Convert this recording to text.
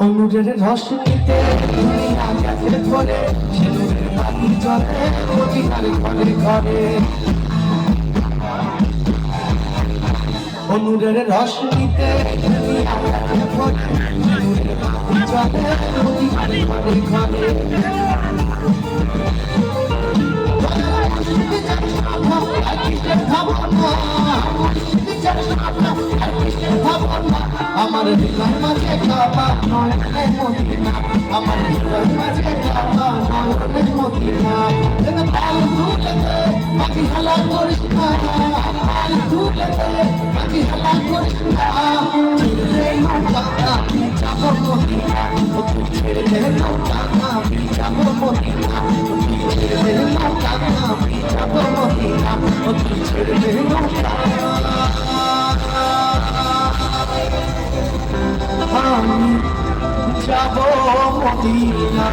অনুরের রস নিতে দুনিয়া গেছে ধরে সেলুনের বাতি জ্বলে মদিনার ঘরে ঘরে অনুরের রস নিতে দুনিয়া গেছে ধরে সেলুনের বাতি জ্বলে মদিনার ঘরে ঘরে আমার হৃদয় মাঝে কাবা নয়নে মদিনা আমার হৃদয় মাঝে কাবা নয়নে মদিনা যেন পাল দুলেতে বাকি হালা করিস না পাল দুলেতে বাকি হালা করিস না ছেড়ে নৌকা আমি যাব মদিনা তুই ছেড়ে নৌকা আমি যাব মদিনা তুই ছেড়ে নৌকা আমি যাব মদিনা তুই ছেড়ে নৌকা আমি যাব মদিনা।